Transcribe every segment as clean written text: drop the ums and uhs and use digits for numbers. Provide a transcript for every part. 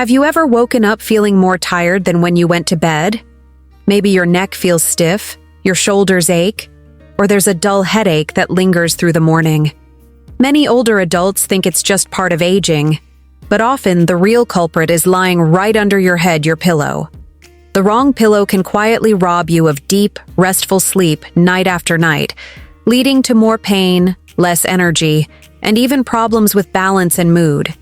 Have you ever woken up feeling more tired than when you went to bed? Maybe your neck feels stiff, your shoulders ache, or there's a dull headache that lingers through the morning. Many older adults think it's just part of aging, but often the real culprit is lying right under your head, your pillow. The wrong pillow can quietly rob you of deep, restful sleep night after night, leading to more pain, less energy, and even problems with balance and mood.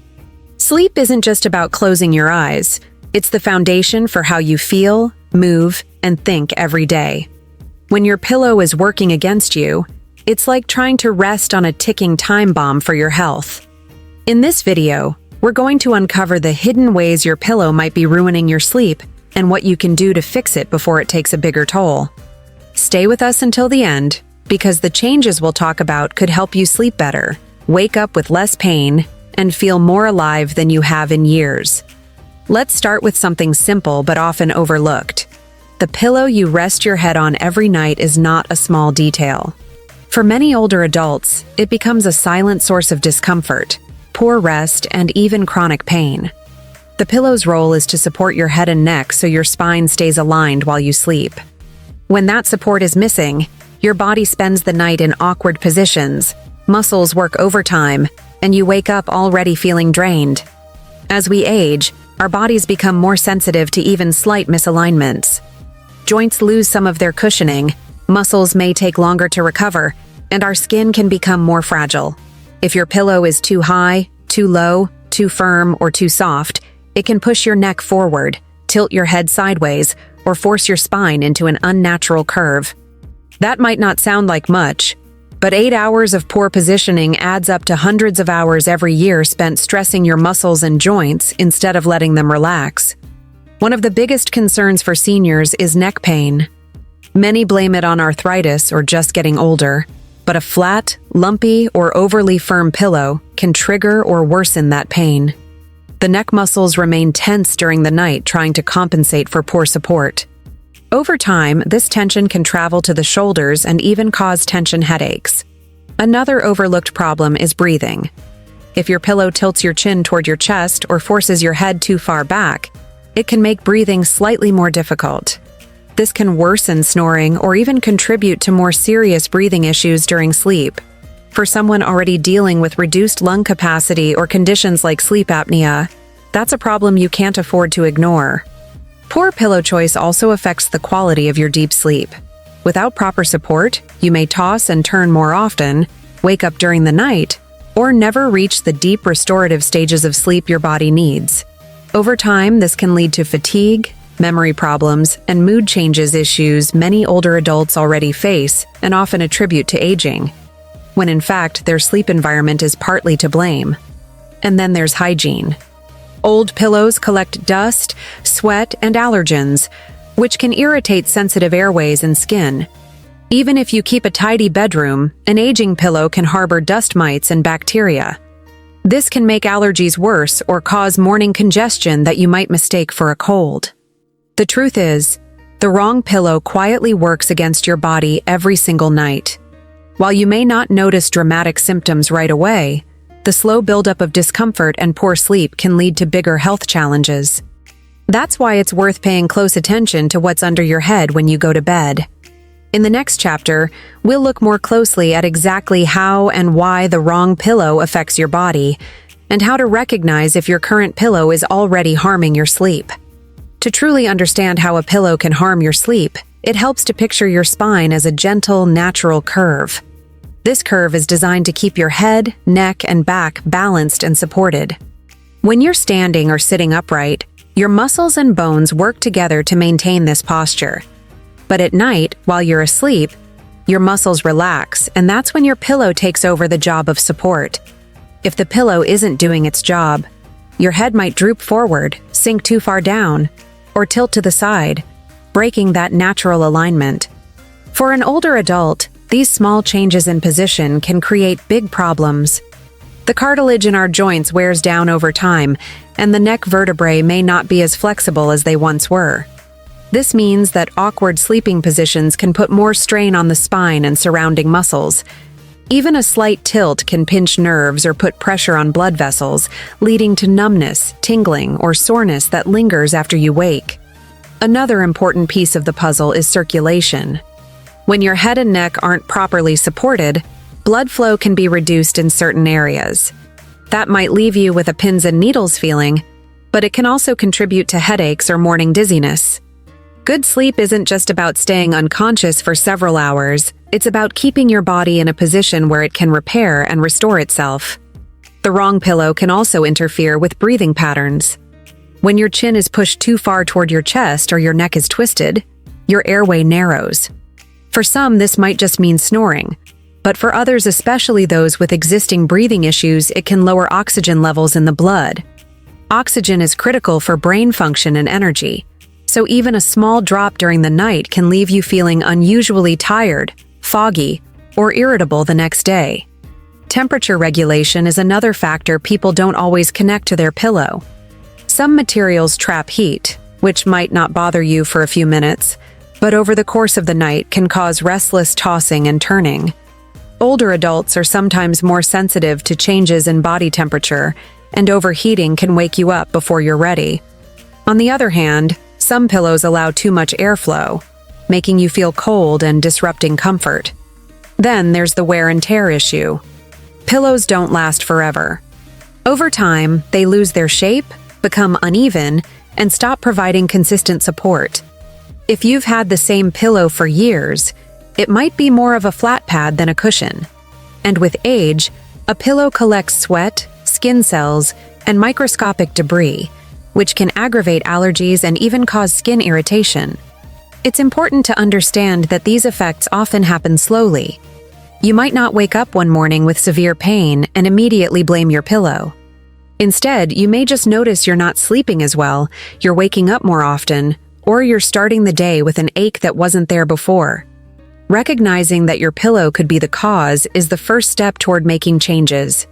Sleep isn't just about closing your eyes. It's the foundation for how you feel, move, and think every day. When your pillow is working against you, it's like trying to rest on a ticking time bomb for your health. In this video, we're going to uncover the hidden ways your pillow might be ruining your sleep and what you can do to fix it before it takes a bigger toll. Stay with us until the end, because the changes we'll talk about could help you sleep better, wake up with less pain, and feel more alive than you have in years. Let's start with something simple but often overlooked. The pillow you rest your head on every night is not a small detail. For many older adults, it becomes a silent source of discomfort, poor rest, and even chronic pain. The pillow's role is to support your head and neck so your spine stays aligned while you sleep. When that support is missing, your body spends the night in awkward positions, muscles work overtime, and you wake up already feeling drained. As we age, our bodies become more sensitive to even slight misalignments. Joints lose some of their cushioning, muscles may take longer to recover, and our skin can become more fragile. If your pillow is too high, too low, too firm, or too soft, it can push your neck forward, tilt your head sideways, or force your spine into an unnatural curve. That might not sound like much, but 8 hours of poor positioning adds up to hundreds of hours every year spent stressing your muscles and joints instead of letting them relax. One of the biggest concerns for seniors is neck pain. Many blame it on arthritis or just getting older, but a flat, lumpy, or overly firm pillow can trigger or worsen that pain. The neck muscles remain tense during the night, trying to compensate for poor support. Over time, this tension can travel to the shoulders and even cause tension headaches. Another overlooked problem is breathing. If your pillow tilts your chin toward your chest or forces your head too far back, it can make breathing slightly more difficult. This can worsen snoring or even contribute to more serious breathing issues during sleep. For someone already dealing with reduced lung capacity or conditions like sleep apnea, that's a problem you can't afford to ignore. Poor pillow choice also affects the quality of your deep sleep. Without proper support, you may toss and turn more often, wake up during the night, or never reach the deep restorative stages of sleep your body needs. Over time, this can lead to fatigue, memory problems, and mood changes issues many older adults already face and often attribute to aging, when in fact their sleep environment is partly to blame. And then there's hygiene. Old pillows collect dust, sweat, and allergens, which can irritate sensitive airways and skin. Even if you keep a tidy bedroom, an aging pillow can harbor dust mites and bacteria. This can make allergies worse or cause morning congestion that you might mistake for a cold. The truth is, the wrong pillow quietly works against your body every single night. While you may not notice dramatic symptoms right away, the slow buildup of discomfort and poor sleep can lead to bigger health challenges. That's why it's worth paying close attention to what's under your head when you go to bed. In the next chapter, we'll look more closely at exactly how and why the wrong pillow affects your body, and how to recognize if your current pillow is already harming your sleep. To truly understand how a pillow can harm your sleep, it helps to picture your spine as a gentle, natural curve. This curve is designed to keep your head, neck, and back balanced and supported. When you're standing or sitting upright, your muscles and bones work together to maintain this posture. But at night, while you're asleep, your muscles relax, and that's when your pillow takes over the job of support. If the pillow isn't doing its job, your head might droop forward, sink too far down, or tilt to the side, breaking that natural alignment. For an older adult, these small changes in position can create big problems. The cartilage in our joints wears down over time, and the neck vertebrae may not be as flexible as they once were. This means that awkward sleeping positions can put more strain on the spine and surrounding muscles. Even a slight tilt can pinch nerves or put pressure on blood vessels, leading to numbness, tingling, or soreness that lingers after you wake. Another important piece of the puzzle is circulation. When your head and neck aren't properly supported, blood flow can be reduced in certain areas. That might leave you with a pins and needles feeling, but it can also contribute to headaches or morning dizziness. Good sleep isn't just about staying unconscious for several hours, it's about keeping your body in a position where it can repair and restore itself. The wrong pillow can also interfere with breathing patterns. When your chin is pushed too far toward your chest or your neck is twisted, your airway narrows. For some, this might just mean snoring, but for others, especially those with existing breathing issues, it can lower oxygen levels in the blood. Oxygen is critical for brain function and energy, so even a small drop during the night can leave you feeling unusually tired, foggy, or irritable the next day. Temperature regulation is another factor people don't always connect to their pillow. Some materials trap heat, which might not bother you for a few minutes, but over the course of the night can cause restless tossing and turning. Older adults are sometimes more sensitive to changes in body temperature, and overheating can wake you up before you're ready. On the other hand, some pillows allow too much airflow, making you feel cold and disrupting comfort. Then there's the wear and tear issue. Pillows don't last forever. Over time, they lose their shape, become uneven, and stop providing consistent support. If you've had the same pillow for years, it might be more of a flat pad than a cushion. And with age, a pillow collects sweat, skin cells, and microscopic debris, which can aggravate allergies and even cause skin irritation. It's important to understand that these effects often happen slowly. You might not wake up one morning with severe pain and immediately blame your pillow. Instead, you may just notice you're not sleeping as well, you're waking up more often, or you're starting the day with an ache that wasn't there before. Recognizing that your pillow could be the cause is the first step toward making changes.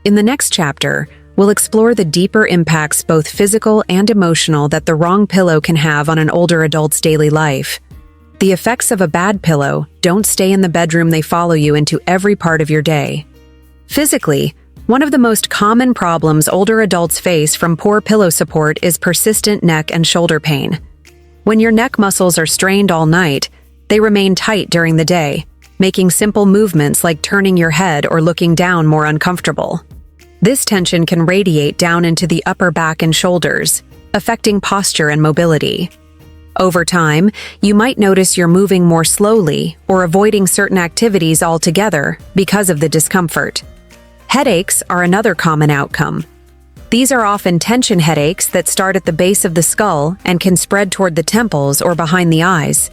In the next chapter, we'll explore the deeper impacts, both physical and emotional, that the wrong pillow can have on an older adult's daily life. The effects of a bad pillow don't stay in the bedroom, they follow you into every part of your day. Physically, one of the most common problems older adults face from poor pillow support is persistent neck and shoulder pain. When your neck muscles are strained all night, they remain tight during the day, making simple movements like turning your head or looking down more uncomfortable. This tension can radiate down into the upper back and shoulders, affecting posture and mobility. Over time, you might notice you're moving more slowly or avoiding certain activities altogether because of the discomfort. Headaches are another common outcome. These are often tension headaches that start at the base of the skull and can spread toward the temples or behind the eyes.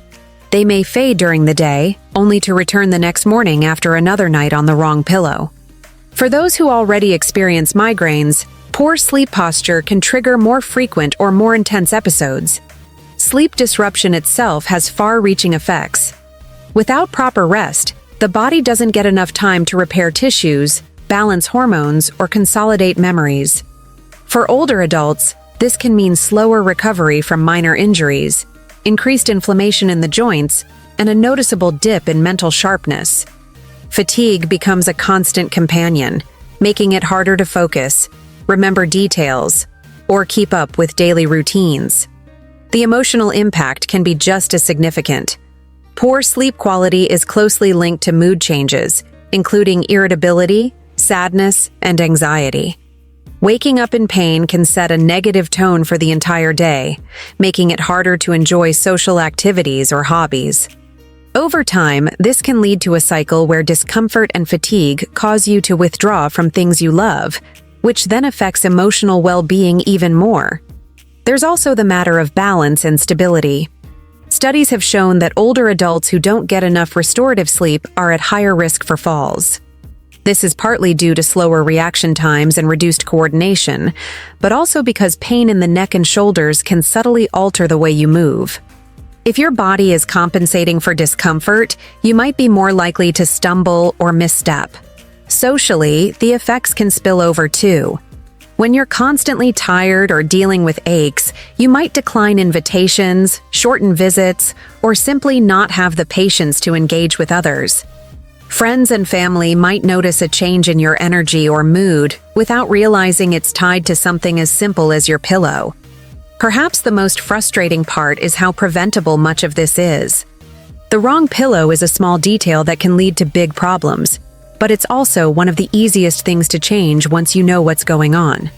They may fade during the day, only to return the next morning after another night on the wrong pillow. For those who already experience migraines, poor sleep posture can trigger more frequent or more intense episodes. Sleep disruption itself has far-reaching effects. Without proper rest, the body doesn't get enough time to repair tissues, balance hormones, or consolidate memories. For older adults, this can mean slower recovery from minor injuries, increased inflammation in the joints, and a noticeable dip in mental sharpness. Fatigue becomes a constant companion, making it harder to focus, remember details, or keep up with daily routines. The emotional impact can be just as significant. Poor sleep quality is closely linked to mood changes, including irritability, sadness, and anxiety. Waking up in pain can set a negative tone for the entire day, making it harder to enjoy social activities or hobbies. Over time, this can lead to a cycle where discomfort and fatigue cause you to withdraw from things you love, which then affects emotional well-being even more. There's also the matter of balance and stability. Studies have shown that older adults who don't get enough restorative sleep are at higher risk for falls. This is partly due to slower reaction times and reduced coordination, but also because pain in the neck and shoulders can subtly alter the way you move. If your body is compensating for discomfort, you might be more likely to stumble or misstep. Socially, the effects can spill over too. When you're constantly tired or dealing with aches, you might decline invitations, shorten visits, or simply not have the patience to engage with others. Friends and family might notice a change in your energy or mood without realizing it's tied to something as simple as your pillow. Perhaps the most frustrating part is how preventable much of this is. The wrong pillow is a small detail that can lead to big problems, but it's also one of the easiest things to change once you know what's going on.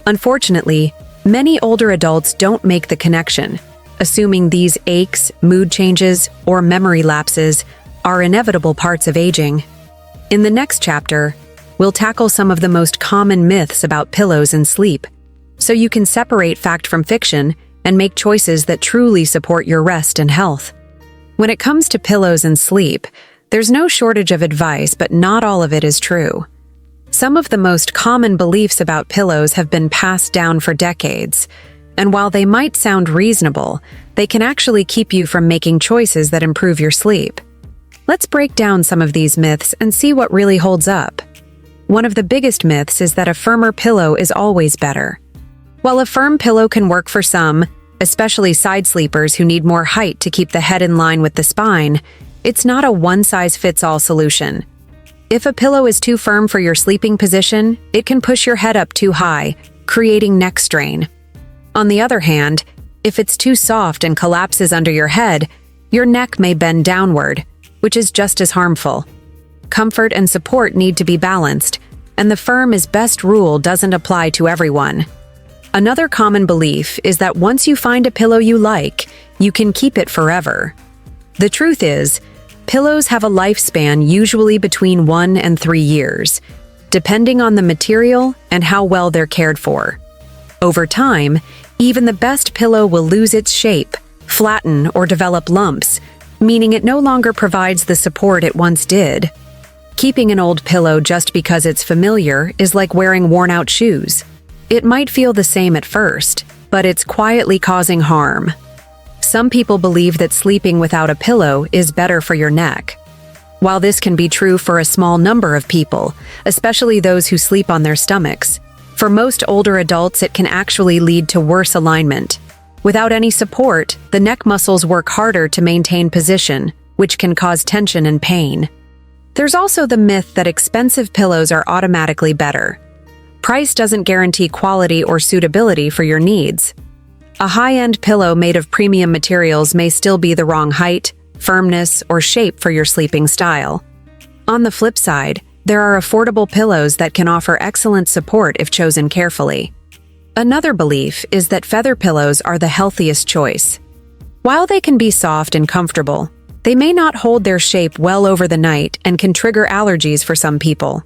Unfortunately, many older adults don't make the connection, assuming these aches, mood changes, or memory lapses are inevitable parts of aging. In the next chapter, we'll tackle some of the most common myths about pillows and sleep, so you can separate fact from fiction and make choices that truly support your rest and health. When it comes to pillows and sleep, there's no shortage of advice, but not all of it is true. Some of the most common beliefs about pillows have been passed down for decades, and while they might sound reasonable, they can actually keep you from making choices that improve your sleep. Let's break down some of these myths and see what really holds up. One of the biggest myths is that a firmer pillow is always better. While a firm pillow can work for some, especially side sleepers who need more height to keep the head in line with the spine, it's not a one-size-fits-all solution. If a pillow is too firm for your sleeping position, it can push your head up too high, creating neck strain. On the other hand, if it's too soft and collapses under your head, your neck may bend downward, which is just as harmful. Comfort and support need to be balanced, and the firm is best rule doesn't apply to everyone. Another common belief is that once you find a pillow you like, you can keep it forever. The truth is, pillows have a lifespan usually between 1 and 3 years, depending on the material and how well they're cared for. Over time, even the best pillow will lose its shape, flatten, or develop lumps, meaning it no longer provides the support it once did. Keeping an old pillow just because it's familiar is like wearing worn-out shoes. It might feel the same at first, but it's quietly causing harm. Some people believe that sleeping without a pillow is better for your neck. While this can be true for a small number of people, especially those who sleep on their stomachs, for most older adults it can actually lead to worse alignment. Without any support, the neck muscles work harder to maintain position, which can cause tension and pain. There's also the myth that expensive pillows are automatically better. Price doesn't guarantee quality or suitability for your needs. A high-end pillow made of premium materials may still be the wrong height, firmness, or shape for your sleeping style. On the flip side, there are affordable pillows that can offer excellent support if chosen carefully. Another belief is that feather pillows are the healthiest choice. While they can be soft and comfortable, they may not hold their shape well over the night and can trigger allergies for some people.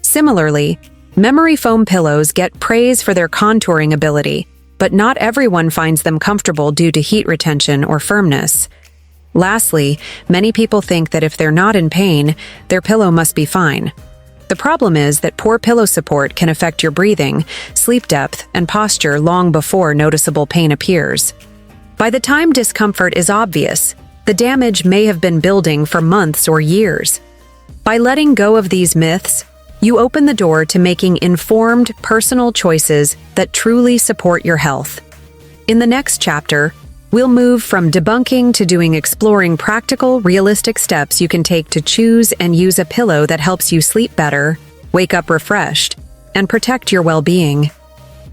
Similarly, memory foam pillows get praise for their contouring ability, but not everyone finds them comfortable due to heat retention or firmness. Lastly, many people think that if they're not in pain, their pillow must be fine. The problem is that poor pillow support can affect your breathing, sleep depth, and posture long before noticeable pain appears. By the time discomfort is obvious, the damage may have been building for months or years. By letting go of these myths, you open the door to making informed, personal choices that truly support your health. In the next chapter, we'll move from debunking to exploring practical, realistic steps you can take to choose and use a pillow that helps you sleep better, wake up refreshed, and protect your well-being.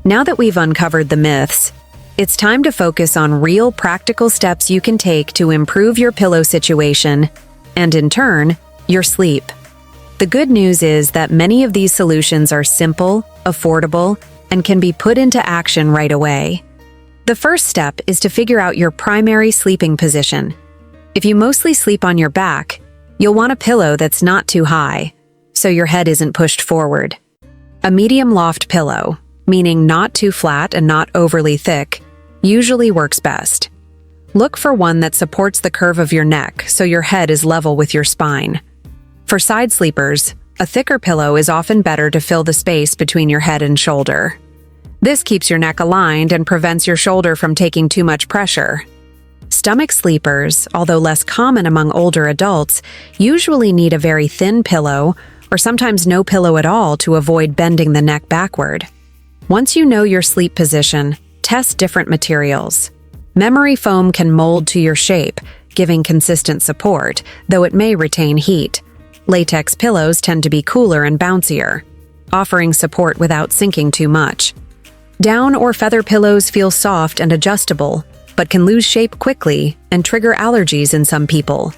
Now that we've uncovered the myths, it's time to focus on real practical steps you can take to improve your pillow situation and, in turn, your sleep. The good news is that many of these solutions are simple, affordable, and can be put into action right away. The first step is to figure out your primary sleeping position. If you mostly sleep on your back, you'll want a pillow that's not too high, so your head isn't pushed forward. A medium loft pillow, meaning not too flat and not overly thick, usually works best. Look for one that supports the curve of your neck so your head is level with your spine. For side sleepers, a thicker pillow is often better to fill the space between your head and shoulder. This keeps your neck aligned and prevents your shoulder from taking too much pressure. Stomach sleepers, although less common among older adults, usually need a very thin pillow or sometimes no pillow at all to avoid bending the neck backward. Once you know your sleep position, test different materials. Memory foam can mold to your shape, giving consistent support, though it may retain heat. Latex pillows tend to be cooler and bouncier, offering support without sinking too much. Down or feather pillows feel soft and adjustable, but can lose shape quickly and trigger allergies in some people.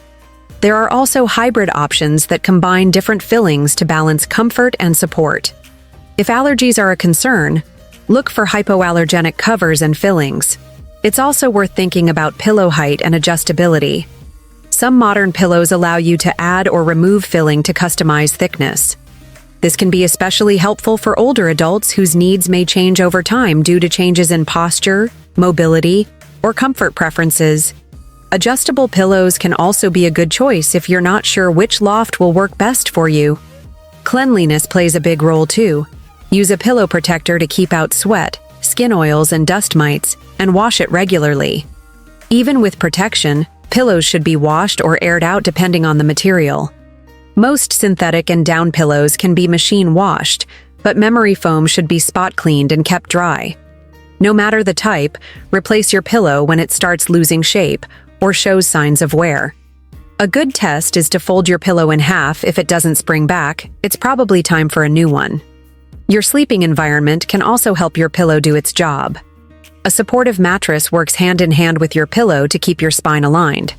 There are also hybrid options that combine different fillings to balance comfort and support. If allergies are a concern, look for hypoallergenic covers and fillings. It's also worth thinking about pillow height and adjustability. Some modern pillows allow you to add or remove filling to customize thickness. This can be especially helpful for older adults whose needs may change over time due to changes in posture, mobility, or comfort preferences. Adjustable pillows can also be a good choice if you're not sure which loft will work best for you. Cleanliness plays a big role too. Use a pillow protector to keep out sweat, skin oils, and dust mites, and wash it regularly. Even with protection, pillows should be washed or aired out depending on the material. Most synthetic and down pillows can be machine washed, but memory foam should be spot cleaned and kept dry. No matter the type, replace your pillow when it starts losing shape or shows signs of wear. A good test is to fold your pillow in half. If it doesn't spring back, it's probably time for a new one. Your sleeping environment can also help your pillow do its job. A supportive mattress works hand in hand with your pillow to keep your spine aligned.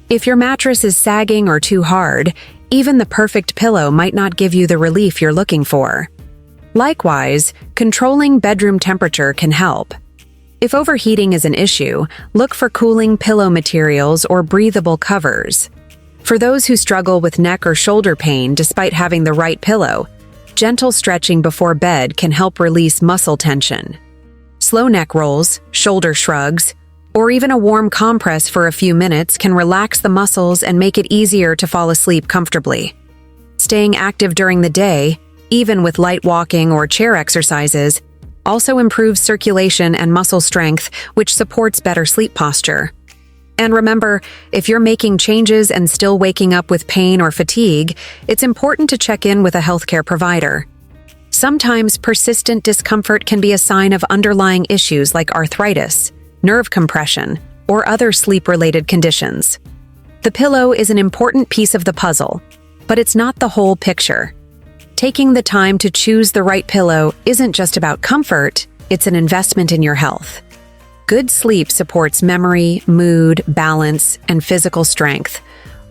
If your mattress is sagging or too hard, even the perfect pillow might not give you the relief you're looking for. Likewise, controlling bedroom temperature can help. If overheating is an issue, look for cooling pillow materials or breathable covers. For those who struggle with neck or shoulder pain despite having the right pillow, gentle stretching before bed can help release muscle tension. Slow neck rolls, shoulder shrugs, or even a warm compress for a few minutes can relax the muscles and make it easier to fall asleep comfortably. Staying active during the day, even with light walking or chair exercises, also improves circulation and muscle strength, which supports better sleep posture. And remember, if you're making changes and still waking up with pain or fatigue, it's important to check in with a healthcare provider. Sometimes persistent discomfort can be a sign of underlying issues like arthritis, nerve compression, or other sleep-related conditions. The pillow is an important piece of the puzzle, but it's not the whole picture. Taking the time to choose the right pillow isn't just about comfort, it's an investment in your health. Good sleep supports memory, mood, balance, and physical strength,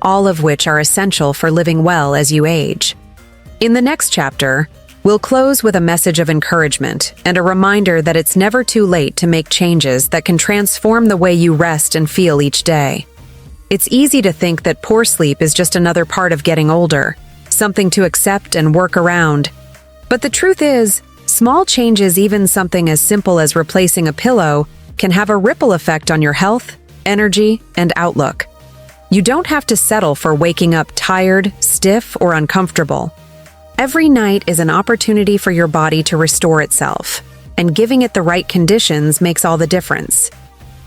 all of which are essential for living well as you age. In the next chapter, we'll close with a message of encouragement and a reminder that it's never too late to make changes that can transform the way you rest and feel each day. It's easy to think that poor sleep is just another part of getting older, something to accept and work around. But the truth is, small changes, even something as simple as replacing a pillow, can have a ripple effect on your health, energy, and outlook. You don't have to settle for waking up tired, stiff, or uncomfortable. Every night is an opportunity for your body to restore itself, and giving it the right conditions makes all the difference.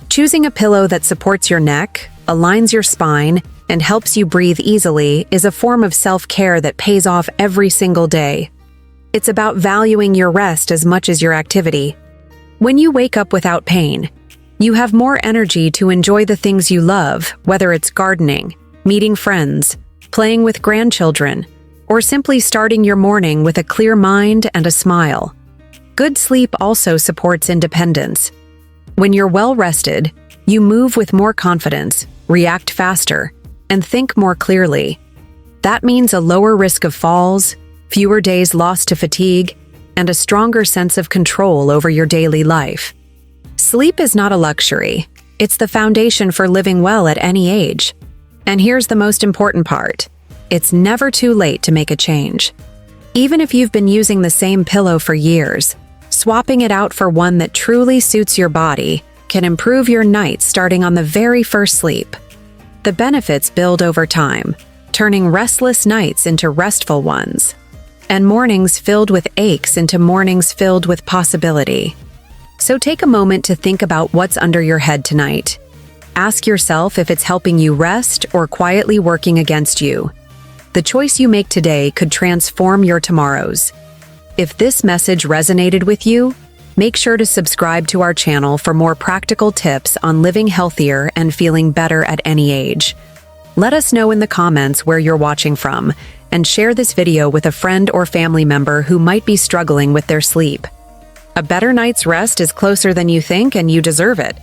Choosing a pillow that supports your neck, aligns your spine, and helps you breathe easily is a form of self-care that pays off every single day. It's about valuing your rest as much as your activity. When you wake up without pain, you have more energy to enjoy the things you love, whether it's gardening, meeting friends, playing with grandchildren, or simply starting your morning with a clear mind and a smile. Good sleep also supports independence. When you're well rested, you move with more confidence, react faster, and think more clearly. That means a lower risk of falls, fewer days lost to fatigue, and a stronger sense of control over your daily life. Sleep is not a luxury. It's the foundation for living well at any age. And here's the most important part. It's never too late to make a change. Even if you've been using the same pillow for years, swapping it out for one that truly suits your body can improve your nights starting on the very first sleep. The benefits build over time, turning restless nights into restful ones, and mornings filled with aches into mornings filled with possibility. So take a moment to think about what's under your head tonight. Ask yourself if it's helping you rest or quietly working against you. The choice you make today could transform your tomorrows. If this message resonated with you, make sure to subscribe to our channel for more practical tips on living healthier and feeling better at any age. Let us know in the comments where you're watching from, and share this video with a friend or family member who might be struggling with their sleep. A better night's rest is closer than you think, and you deserve it.